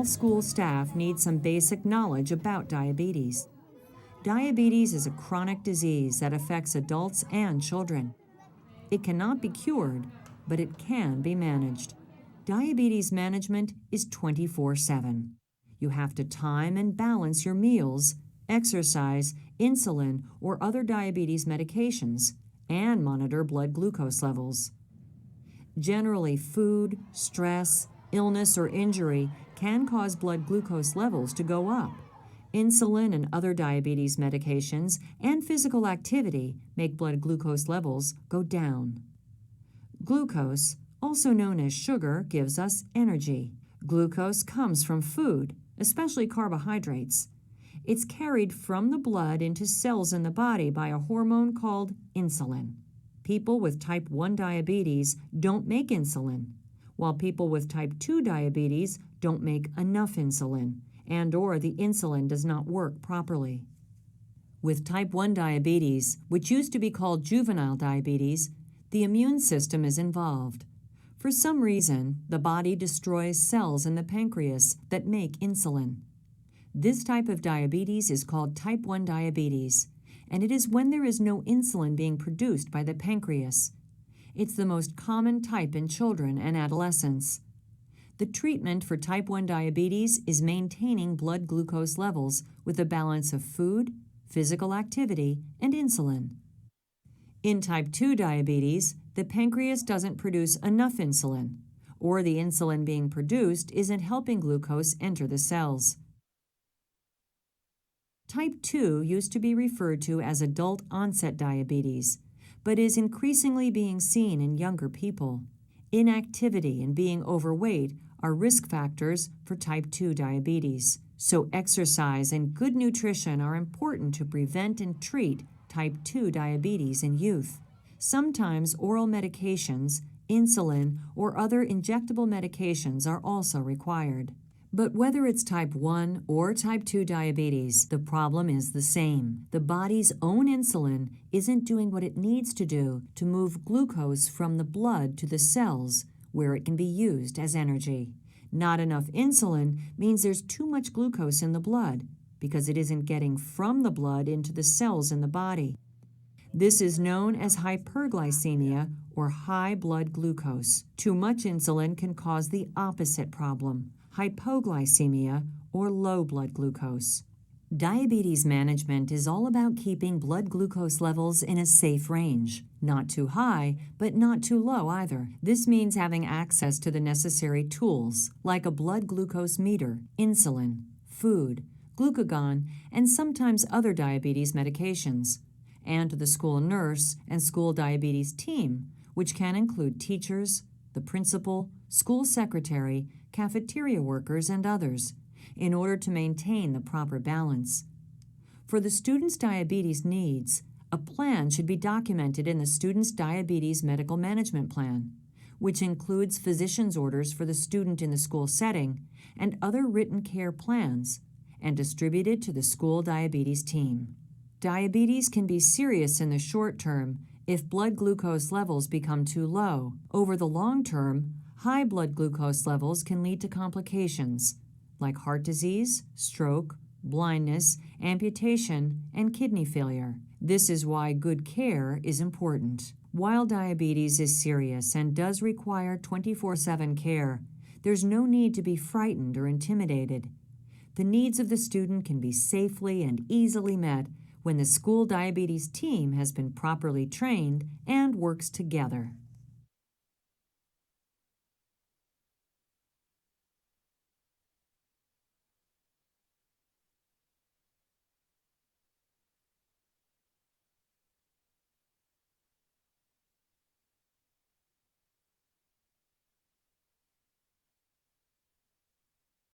school staff need some basic knowledge about diabetes. Diabetes is a chronic disease that affects adults and children. It cannot be cured, but it can be managed. Diabetes management is 24/7. You have to time and balance your meals, exercise, insulin, or other diabetes medications, and monitor blood glucose levels. Generally, food, stress, illness, or injury can cause blood glucose levels to go up. Insulin and other diabetes medications and physical activity make blood glucose levels go down. Glucose, also known as sugar, gives us energy. Glucose comes from food, especially carbohydrates. It's carried from the blood into cells in the body by a hormone called insulin. People with type 1 diabetes don't make insulin, while people with type 2 diabetes don't make enough insulin, and/or the insulin does not work properly. With type 1 diabetes, which used to be called juvenile diabetes, the immune system is involved. For some reason, the body destroys cells in the pancreas that make insulin. This type of diabetes is called type 1 diabetes, and it is when there is no insulin being produced by the pancreas. It's the most common type in children and adolescents. The treatment for type 1 diabetes is maintaining blood glucose levels with a balance of food, physical activity, and insulin. In type 2 diabetes, the pancreas doesn't produce enough insulin, or the insulin being produced isn't helping glucose enter the cells. Type 2 used to be referred to as adult-onset diabetes, but is increasingly being seen in younger people. Inactivity and being overweight are risk factors for type 2 diabetes, so exercise and good nutrition are important to prevent and treat type 2 diabetes in youth. Sometimes oral medications, insulin, or other injectable medications are also required. But whether it's type 1 or type 2 diabetes, the problem is the same. The body's own insulin isn't doing what it needs to do to move glucose from the blood to the cells where it can be used as energy. Not enough insulin means there's too much glucose in the blood because it isn't getting from the blood into the cells in the body. This is known as hyperglycemia or high blood glucose. Too much insulin can cause the opposite problem, hypoglycemia or low blood glucose. Diabetes management is all about keeping blood glucose levels in a safe range, not too high, but not too low either. This means having access to the necessary tools, like a blood glucose meter, insulin, food, glucagon, and sometimes other diabetes medications, and to the school nurse and school diabetes team, which can include teachers, the principal, school secretary, cafeteria workers, and others, in order to maintain the proper balance. For the student's diabetes needs, a plan should be documented in the student's diabetes medical management plan, which includes physician's orders for the student in the school setting and other written care plans, and distributed to the school diabetes team. Diabetes can be serious in the short term if blood glucose levels become too low. Over the long term, high blood glucose levels can lead to complications like heart disease, stroke, blindness, amputation, and kidney failure. This is why good care is important. While diabetes is serious and does require 24/7 care, there's no need to be frightened or intimidated. The needs of the student can be safely and easily met when the school diabetes team has been properly trained and works together.